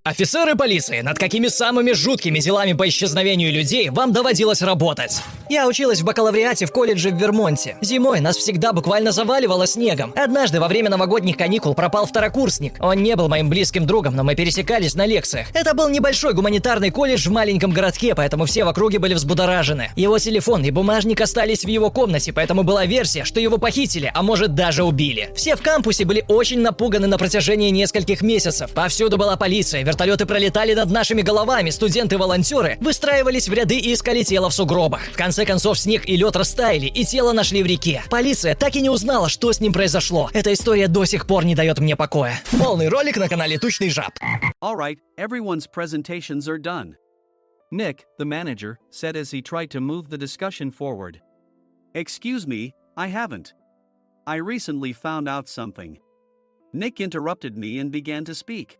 Офицеры полиции, над какими самыми жуткими делами по исчезновению людей вам доводилось работать? Я училась в бакалавриате в колледже в Вермонте. Зимой нас всегда буквально заваливало снегом. Однажды во время новогодних каникул пропал второкурсник. Он не был моим близким другом, но мы пересекались на лекциях. Это был небольшой гуманитарный колледж в маленьком городке, поэтому все в округе были взбудоражены. Его телефон и бумажник остались в его комнате, поэтому была версия, что его похитили, а может даже убили. Все в кампусе были очень напуганы на протяжении нескольких месяцев. Повсюду была полиция, вертолеты пролетали над нашими головами, студенты-волонтеры выстраивались в ряды и искали тело в сугробах. В конце концов, снег и лед растаяли, и тело нашли в реке. Полиция так и не узнала, что с ним произошло. Эта история до сих пор не дает мне покоя. Полный ролик на канале Тучный Жаб. All right, everyone's presentations are done. Nick, the manager, said as he tried to move the discussion forward. Excuse me, I haven't. I recently found out something. Nick interrupted me and began to speak.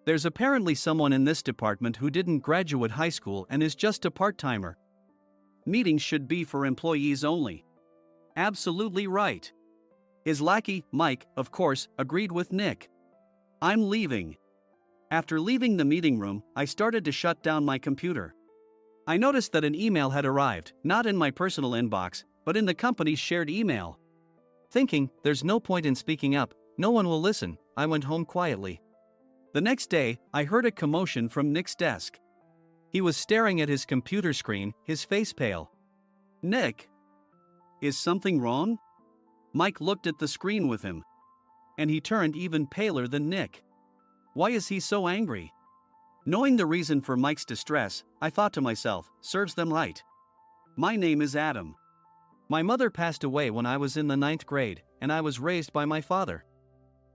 There's apparently someone in this department who didn't graduate high school and is just a part-timer. Meetings should be for employees only. Absolutely right. His lackey, Mike, of course, agreed with Nick. I'm leaving. After leaving the meeting room, I started to shut down my computer. I noticed that an email had arrived, not in my personal inbox, but in the company's shared email. Thinking, there's no point in speaking up, no one will listen, I went home quietly. The next day, I heard a commotion from Nick's desk. He was staring at his computer screen, his face pale. Nick? Is something wrong? Mike looked at the screen with him. And he turned even paler than Nick. Why is he so angry? Knowing the reason for Mike's distress, I thought to myself, serves them right. My name is Adam. My mother passed away when I was in the 9th grade, and I was raised by my father.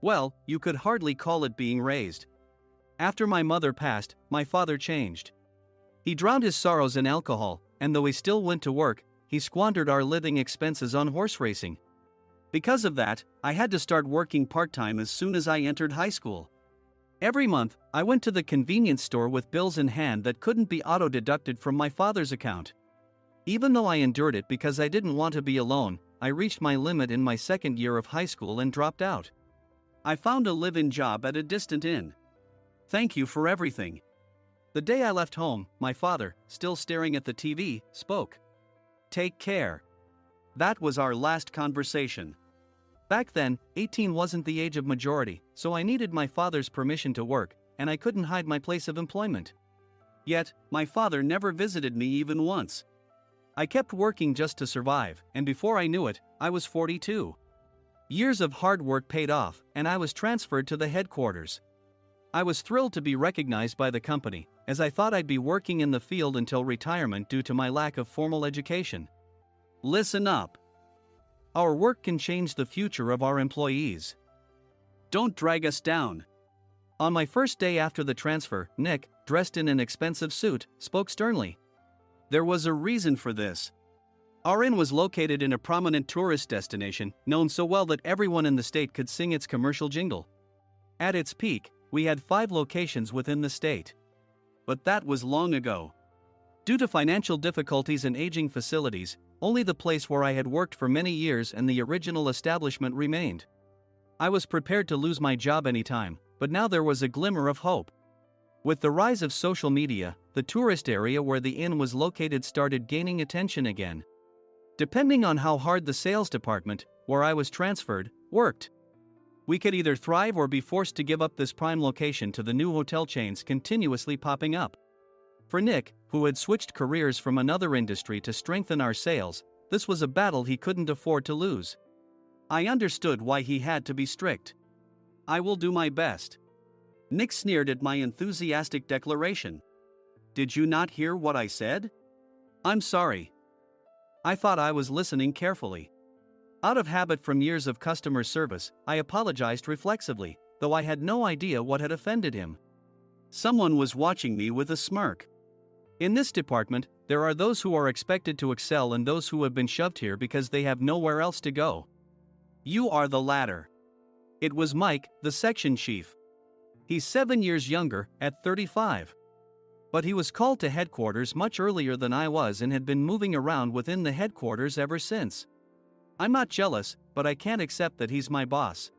Well, you could hardly call it being raised. After my mother passed, my father changed. He drowned his sorrows in alcohol, and though he still went to work, he squandered our living expenses on horse racing. Because of that, I had to start working part-time as soon as I entered high school. Every month, I went to the convenience store with bills in hand that couldn't be auto-deducted from my father's account. Even though I endured it because I didn't want to be alone, I reached my limit in my second year of high school and dropped out. I found a live-in job at a distant inn. Thank you for everything. The day I left home, my father, still staring at the TV, spoke. Take care. That was our last conversation. Back then, 18 wasn't the age of majority, so I needed my father's permission to work, and I couldn't hide my place of employment. Yet, my father never visited me even once. I kept working just to survive, and before I knew it, I was 42. Years of hard work paid off, and I was transferred to the headquarters. I was thrilled to be recognized by the company, as I thought I'd be working in the field until retirement due to my lack of formal education. Listen up. Our work can change the future of our employees. Don't drag us down. On my first day after the transfer, Nick, dressed in an expensive suit, spoke sternly. There was a reason for this. Our inn was located in a prominent tourist destination, known so well that everyone in the state could sing its commercial jingle. At its peak, we had 5 locations within the state. But that was long ago. Due to financial difficulties and aging facilities, only the place where I had worked for many years and the original establishment remained. I was prepared to lose my job anytime, but now there was a glimmer of hope. With the rise of social media, the tourist area where the inn was located started gaining attention again. Depending on how hard the sales department, where I was transferred, worked, we could either thrive or be forced to give up this prime location to the new hotel chains continuously popping up. For Nick, who had switched careers from another industry to strengthen our sales, this was a battle he couldn't afford to lose. I understood why he had to be strict. I will do my best. Nick sneered at my enthusiastic declaration. Did you not hear what I said? I'm sorry. I thought I was listening carefully. Out of habit from years of customer service, I apologized reflexively, though I had no idea what had offended him. Someone was watching me with a smirk. In this department, there are those who are expected to excel and those who have been shoved here because they have nowhere else to go. You are the latter. It was Mike, the section chief. He's 7 years younger, at 35. But he was called to headquarters much earlier than I was and had been moving around within the headquarters ever since. I'm not jealous, but I can't accept that he's my boss.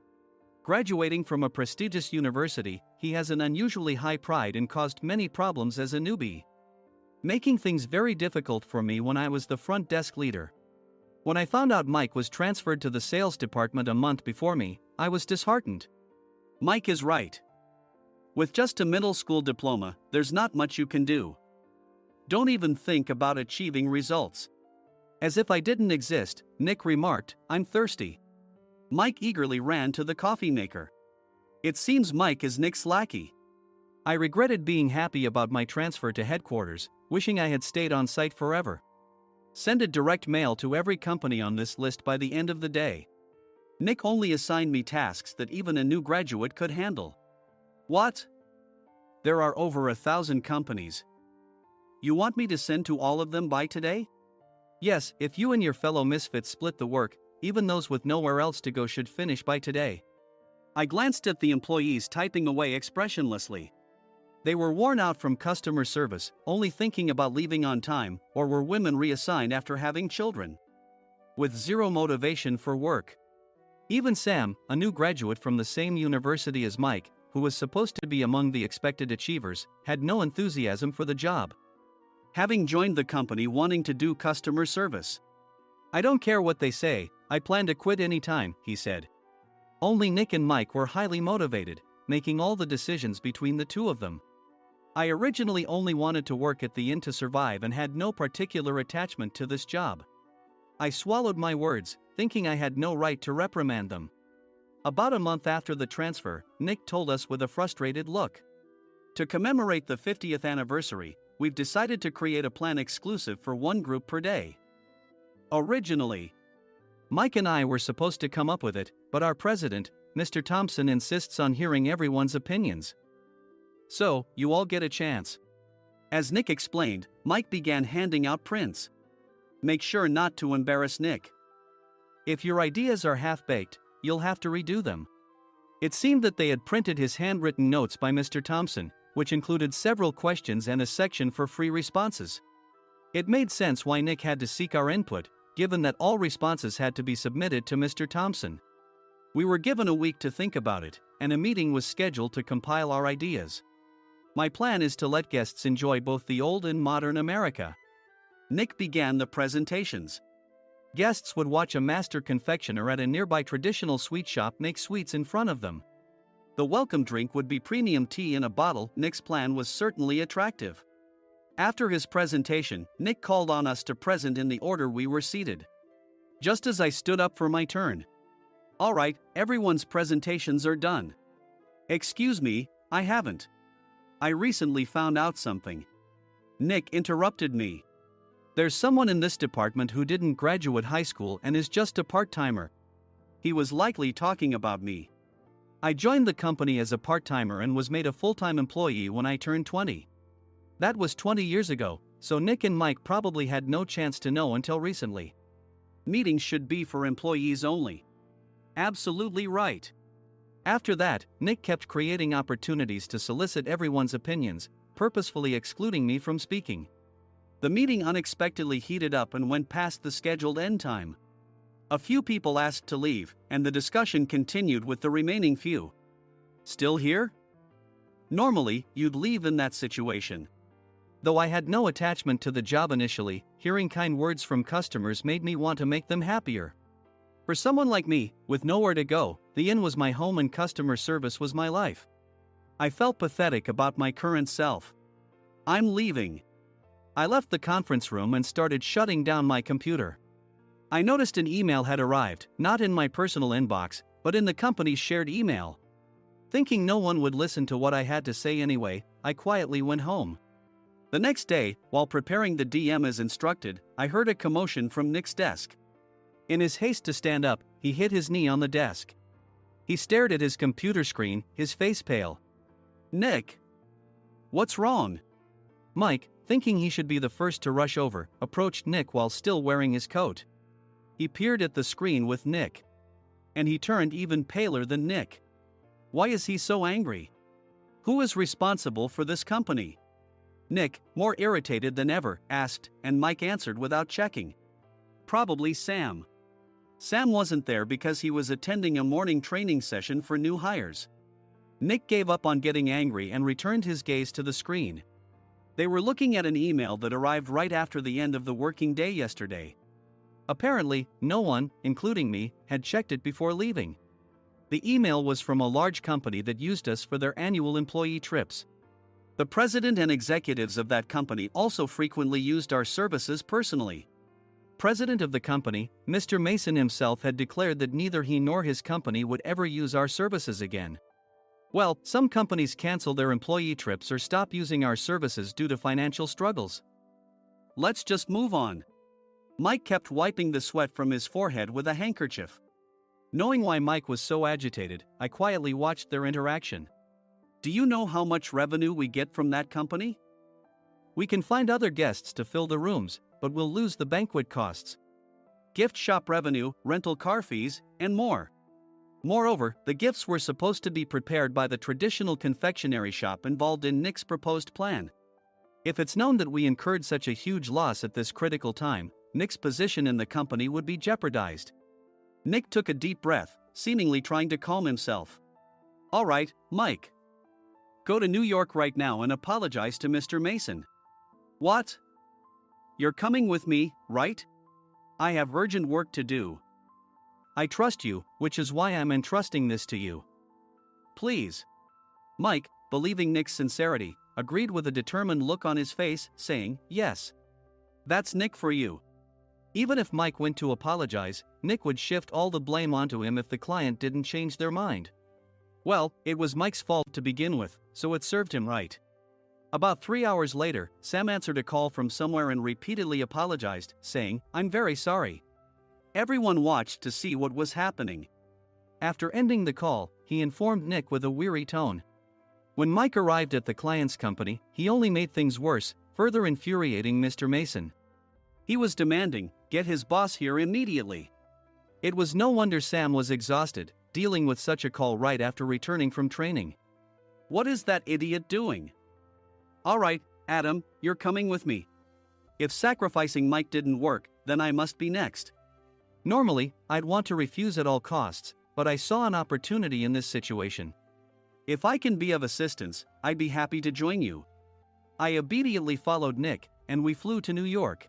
Graduating from a prestigious university, he has an unusually high pride and caused many problems as a newbie, making things very difficult for me when I was the front desk leader. When I found out Mike was transferred to the sales department a month before me, I was disheartened. Mike is right. With just a middle school diploma, there's not much you can do. Don't even think about achieving results. As if I didn't exist, Nick remarked, "I'm thirsty." Mike eagerly ran to the coffee maker. It seems Mike is Nick's lackey. I regretted being happy about my transfer to headquarters, wishing I had stayed on site forever. Send a direct mail to every company on this list by the end of the day. Nick only assigned me tasks that even a new graduate could handle. What? There are over 1,000 companies. You want me to send to all of them by today? Yes, if you and your fellow misfits split the work, even those with nowhere else to go should finish by today. I glanced at the employees typing away expressionlessly. They were worn out from customer service, only thinking about leaving on time, or were women reassigned after having children, with zero motivation for work. Even Sam, a new graduate from the same university as Mike, who was supposed to be among the expected achievers, had no enthusiasm for the job, having joined the company wanting to do customer service. "I don't care what they say, I plan to quit anytime," he said. Only Nick and Mike were highly motivated, making all the decisions between the two of them. I originally only wanted to work at the inn to survive and had no particular attachment to this job. I swallowed my words, thinking I had no right to reprimand them. About a month after the transfer, Nick told us with a frustrated look, "To commemorate the 50th anniversary, we've decided to create a plan exclusive for one group per day." Originally, Mike and I were supposed to come up with it, but our president, Mr. Thompson, insists on hearing everyone's opinions. "So, you all get a chance." As Nick explained, Mike began handing out prints. "Make sure not to embarrass Nick. If your ideas are half-baked, you'll have to redo them." It seemed that they had printed his handwritten notes by Mr. Thompson, which included several questions and a section for free responses. It made sense why Nick had to seek our input, given that all responses had to be submitted to Mr. Thompson. We were given a week to think about it, and a meeting was scheduled to compile our ideas. My plan is to let guests enjoy both the old and modern America. Nick began the presentations. Guests would watch a master confectioner at a nearby traditional sweet shop make sweets in front of them. The welcome drink would be premium tea in a bottle. Nick's plan was certainly attractive. After his presentation, Nick called on us to present in the order we were seated. Just as I stood up for my turn. "All right, everyone's presentations are done." "Excuse me, I haven't. I recently found out something." Nick interrupted me. "There's someone in this department who didn't graduate high school and is just a part-timer." He was likely talking about me. I joined the company as a part-timer and was made a full-time employee when I turned 20. That was 20 years ago, so Nick and Mike probably had no chance to know until recently. Meetings should be for employees only. Absolutely right. After that, Nick kept creating opportunities to solicit everyone's opinions, purposefully excluding me from speaking. The meeting unexpectedly heated up and went past the scheduled end time. A few people asked to leave, and the discussion continued with the remaining few. "Still here?" Normally, you'd leave in that situation. Though I had no attachment to the job initially, hearing kind words from customers made me want to make them happier. For someone like me, with nowhere to go, the inn was my home and customer service was my life. I felt pathetic about my current self. "I'm leaving." I left the conference room and started shutting down my computer. I noticed an email had arrived, not in my personal inbox, but in the company's shared email. Thinking no one would listen to what I had to say anyway, I quietly went home. The next day, while preparing the DM as instructed, I heard a commotion from Nick's desk. In his haste to stand up, he hit his knee on the desk. He stared at his computer screen, his face pale. "Nick, what's wrong?" Mike, thinking he should be the first to rush over, approached Nick while still wearing his coat. He peered at the screen with Nick. And he turned even paler than Nick. Why is he so angry? Who is responsible for this company? Nick, more irritated than ever, asked, and Mike answered without checking. Probably Sam. Sam wasn't there because he was attending a morning training session for new hires. Nick gave up on getting angry and returned his gaze to the screen. They were looking at an email that arrived right after the end of the working day yesterday. Apparently, no one, including me, had checked it before leaving. The email was from a large company that used us for their annual employee trips. The president and executives of that company also frequently used our services personally. President of the company, Mr. Mason himself, had declared that neither he nor his company would ever use our services again. Well, some companies cancel their employee trips or stop using our services due to financial struggles. Let's just move on. Mike kept wiping the sweat from his forehead with a handkerchief. Knowing why Mike was so agitated, I quietly watched their interaction. Do you know how much revenue we get from that company? We can find other guests to fill the rooms, but we'll lose the banquet costs, gift shop revenue, rental car fees, and more. Moreover, the gifts were supposed to be prepared by the traditional confectionery shop involved in Nick's proposed plan. If it's known that we incurred such a huge loss at this critical time, Nick's position in the company would be jeopardized. Nick took a deep breath, seemingly trying to calm himself. All right, Mike. Go to New York right now and apologize to Mr. Mason. What? You're coming with me, right? I have urgent work to do. I trust you, which is why I'm entrusting this to you. Please. Mike, believing Nick's sincerity, agreed with a determined look on his face, saying, yes. That's Nick for you. Even if Mike went to apologize, Nick would shift all the blame onto him if the client didn't change their mind. Well, it was Mike's fault to begin with, so it served him right. About 3 hours later, Sam answered a call from somewhere and repeatedly apologized, saying, I'm very sorry. Everyone watched to see what was happening. After ending the call, he informed Nick with a weary tone. When Mike arrived at the client's company, he only made things worse, further infuriating Mr. Mason. He was demanding, get his boss here immediately. It was no wonder Sam was exhausted, dealing with such a call right after returning from training. What is that idiot doing? All right, Adam, you're coming with me. If sacrificing Mike didn't work, then I must be next. Normally, I'd want to refuse at all costs, but I saw an opportunity in this situation. If I can be of assistance, I'd be happy to join you. I immediately followed Nick, and we flew to New York.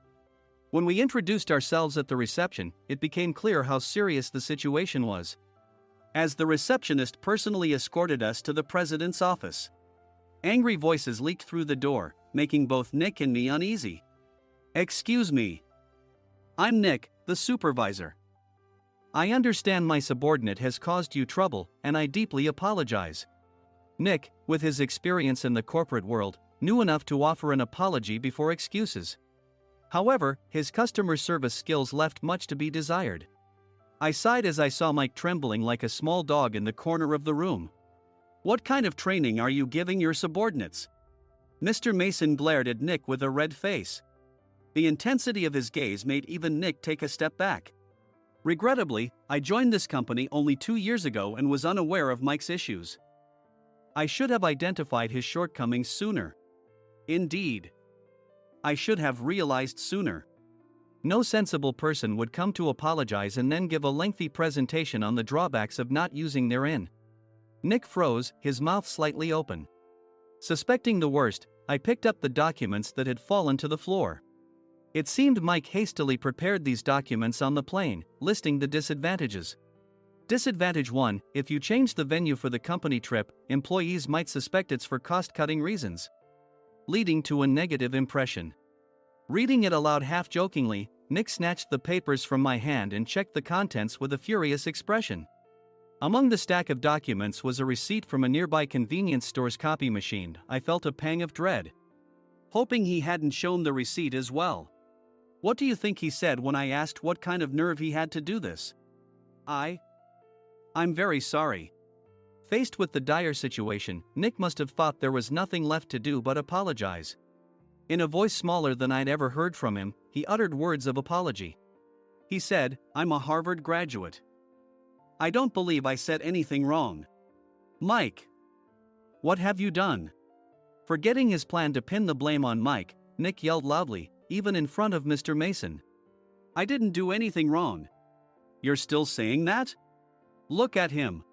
When we introduced ourselves at the reception, it became clear how serious the situation was, as the receptionist personally escorted us to the president's office. Angry voices leaked through the door, making both Nick and me uneasy. Excuse me. I'm Nick, the supervisor. I understand my subordinate has caused you trouble, and I deeply apologize. Nick, with his experience in the corporate world, knew enough to offer an apology before excuses. However, his customer service skills left much to be desired. I sighed as I saw Mike trembling like a small dog in the corner of the room. What kind of training are you giving your subordinates? Mr. Mason glared at Nick with a red face. The intensity of his gaze made even Nick take a step back. Regrettably, I joined this company only 2 years ago and was unaware of Mike's issues. I should have identified his shortcomings sooner. Indeed. I should have realized sooner. No sensible person would come to apologize and then give a lengthy presentation on the drawbacks of not using their in. Nick froze, his mouth slightly open. Suspecting the worst, I picked up the documents that had fallen to the floor. It seemed Mike hastily prepared these documents on the plane, listing the disadvantages. Disadvantage 1: if you change the venue for the company trip, employees might suspect it's for cost-cutting reasons, leading to a negative impression. Reading it aloud half-jokingly, Nick snatched the papers from my hand and checked the contents with a furious expression. Among the stack of documents was a receipt from a nearby convenience store's copy machine. I felt a pang of dread, hoping he hadn't shown the receipt as well. What do you think he said when I asked what kind of nerve he had to do this? I'm very sorry. Faced with the dire situation, Nick must have thought there was nothing left to do but apologize. In a voice smaller than I'd ever heard from him, he uttered words of apology. He said, I'm a Harvard graduate. I don't believe I said anything wrong. Mike, what have you done? Forgetting his plan to pin the blame on Mike, Nick yelled loudly, even in front of Mr. Mason. I didn't do anything wrong. You're still saying that? Look at him.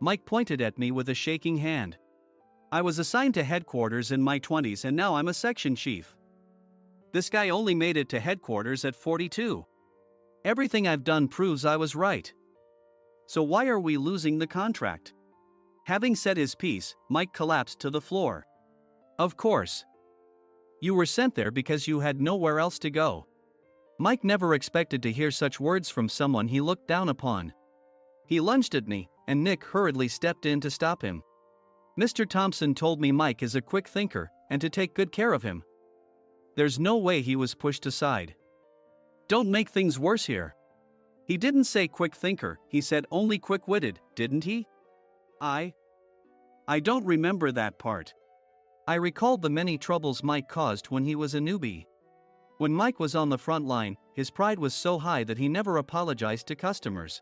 Mike pointed at me with a shaking hand. I was assigned to headquarters in my 20s and now I'm a section chief. This guy only made it to headquarters at 42. Everything I've done proves I was right. So why are we losing the contract? Having said his piece, Mike collapsed to the floor. Of course. You were sent there because you had nowhere else to go. Mike never expected to hear such words from someone he looked down upon. He lunged at me, and Nick hurriedly stepped in to stop him. Mr. Thompson told me Mike is a quick thinker, and to take good care of him. There's no way he was pushed aside. Don't make things worse here. He didn't say quick thinker, he said only quick-witted, didn't he? I don't remember that part. I recalled the many troubles Mike caused when he was a newbie. When Mike was on the front line, his pride was so high that he never apologized to customers.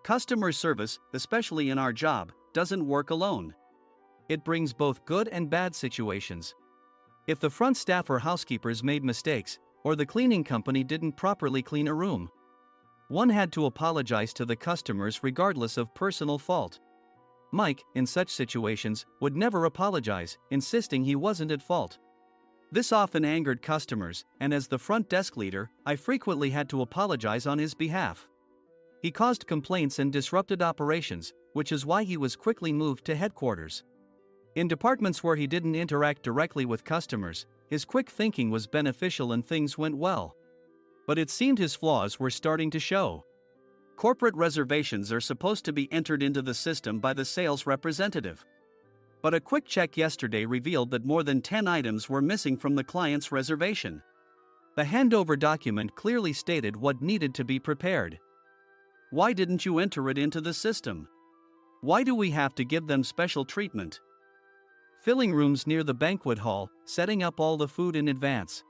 Customer service, especially in our job, doesn't work alone. It brings both good and bad situations. If the front staff or housekeepers made mistakes, or the cleaning company didn't properly clean a room, one had to apologize to the customers regardless of personal fault. Mike, in such situations, would never apologize, insisting he wasn't at fault. This often angered customers, and as the front desk leader, I frequently had to apologize on his behalf. He caused complaints and disrupted operations, which is why he was quickly moved to headquarters. In departments where he didn't interact directly with customers, his quick thinking was beneficial and things went well. But it seemed his flaws were starting to show. Corporate reservations are supposed to be entered into the system by the sales representative. But a quick check yesterday revealed that more than 10 items were missing from the client's reservation. The handover document clearly stated what needed to be prepared. Why didn't you enter it into the system? Why do we have to give them special treatment? Filling rooms near the banquet hall, setting up all the food in advance.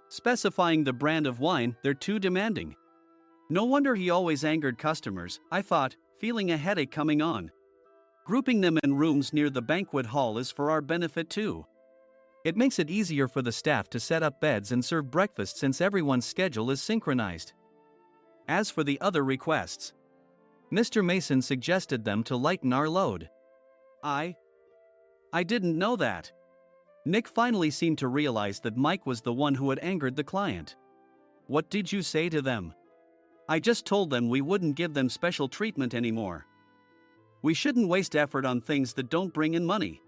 Specifying the brand of wine, they're too demanding. No wonder he always angered customers, I thought, feeling a headache coming on. Grouping them in rooms near the banquet hall is for our benefit too. It makes it easier for the staff to set up beds and serve breakfast since everyone's schedule is synchronized. As for the other requests, Mr. Mason suggested them to lighten our load. I didn't know that. Nick finally seemed to realize that Mike was the one who had angered the client. What did you say to them? I just told them we wouldn't give them special treatment anymore. We shouldn't waste effort on things that don't bring in money.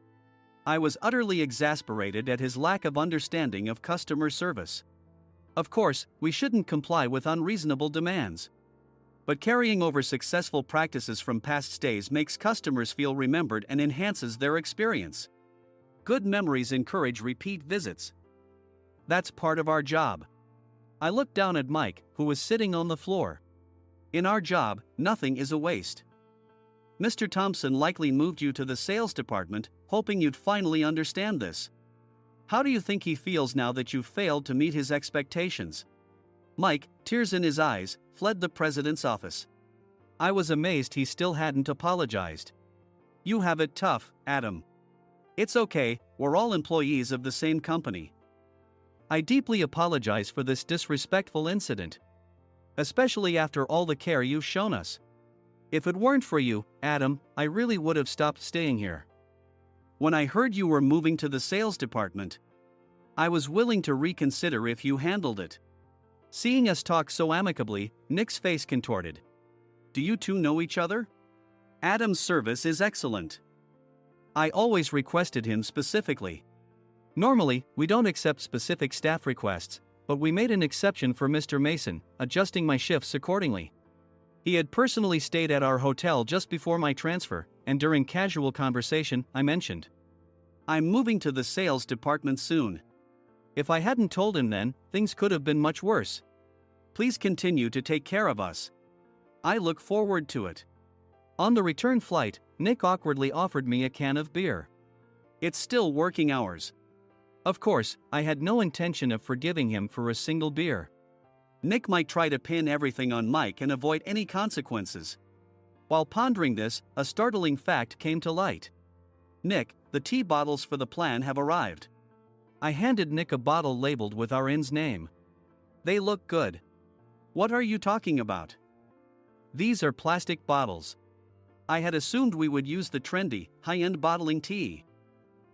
I was utterly exasperated at his lack of understanding of customer service. Of course, we shouldn't comply with unreasonable demands. But carrying over successful practices from past stays makes customers feel remembered and enhances their experience. Good memories encourage repeat visits. That's part of our job. I looked down at Mike, who was sitting on the floor. In our job, nothing is a waste. Mr. Thompson likely moved you to the sales department, hoping you'd finally understand this. How do you think he feels now that you've failed to meet his expectations? Mike, tears in his eyes, fled the president's office. I was amazed he still hadn't apologized. You have it tough, Adam. It's okay, we're all employees of the same company. I deeply apologize for this disrespectful incident. Especially after all the care you've shown us. If it weren't for you, Adam, I really would have stopped staying here. When I heard you were moving to the sales department, I was willing to reconsider if you handled it. Seeing us talk so amicably, Nick's face contorted. Do you two know each other? Adam's service is excellent. I always requested him specifically. Normally, we don't accept specific staff requests, but we made an exception for Mr. Mason, adjusting my shifts accordingly. He had personally stayed at our hotel just before my transfer, and during casual conversation, I mentioned, I'm moving to the sales department soon. If I hadn't told him then, things could have been much worse. Please continue to take care of us. I look forward to it. On the return flight, Nick awkwardly offered me a can of beer. It's still working hours. Of course, I had no intention of forgiving him for a single beer. Nick might try to pin everything on Mike and avoid any consequences. While pondering this, a startling fact came to light. Nick, the tea bottles for the plan have arrived. I handed Nick a bottle labeled with our inn's name. They look good. What are you talking about? These are plastic bottles. I had assumed we would use the trendy, high-end bottling tea.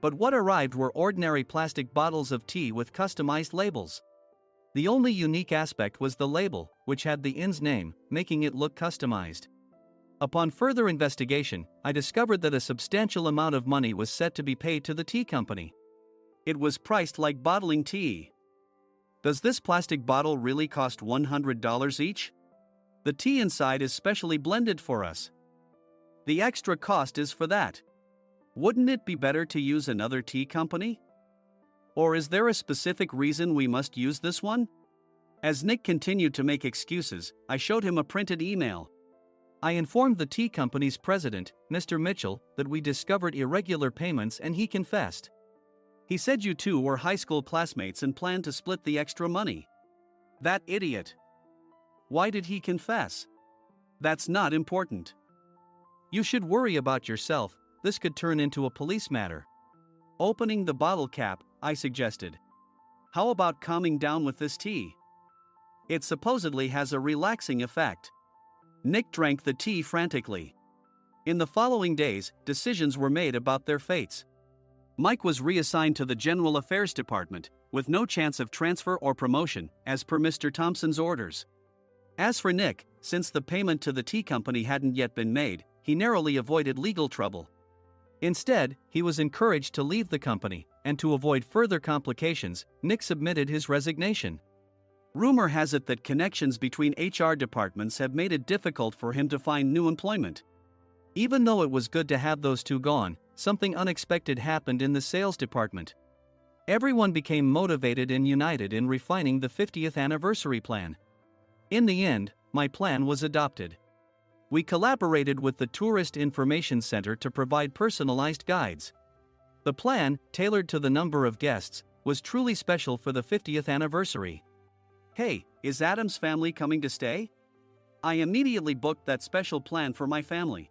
But what arrived were ordinary plastic bottles of tea with customized labels. The only unique aspect was the label, which had the inn's name, making it look customized. Upon further investigation, I discovered that a substantial amount of money was set to be paid to the tea company. It was priced like bottling tea. Does this plastic bottle really cost $100 each? The tea inside is specially blended for us. The extra cost is for that. Wouldn't it be better to use another tea company? Or is there a specific reason we must use this one? As Nick continued to make excuses, I showed him a printed email. I informed the tea company's president, Mr. Mitchell, that we discovered irregular payments and he confessed. He said you two were high school classmates and planned to split the extra money. That idiot. Why did he confess? That's not important. You should worry about yourself, this could turn into a police matter. Opening the bottle cap, I suggested. How about calming down with this tea? It supposedly has a relaxing effect. Nick drank the tea frantically. In the following days, decisions were made about their fates. Mike was reassigned to the General Affairs Department, with no chance of transfer or promotion, as per Mr. Thompson's orders. As for Nick, since the payment to the tea company hadn't yet been made, he narrowly avoided legal trouble. Instead, he was encouraged to leave the company, and to avoid further complications, Nick submitted his resignation. Rumor has it that connections between HR departments have made it difficult for him to find new employment. Even though it was good to have those two gone, something unexpected happened in the sales department. Everyone became motivated and united in refining the 50th anniversary plan. In the end, my plan was adopted. We collaborated with the Tourist Information Center to provide personalized guides. The plan, tailored to the number of guests, was truly special for the 50th anniversary. Hey, is Adam's family coming to stay? I immediately booked that special plan for my family.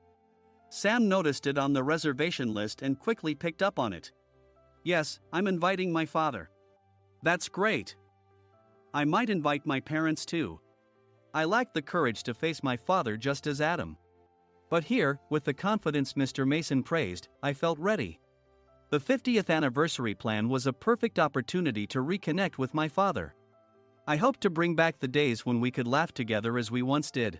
Sam noticed it on the reservation list and quickly picked up on it. Yes, I'm inviting my father. That's great. I might invite my parents too. I lacked the courage to face my father just as Adam. But here, with the confidence Mr. Mason praised, I felt ready. The 50th anniversary plan was a perfect opportunity to reconnect with my father. I hoped to bring back the days when we could laugh together as we once did.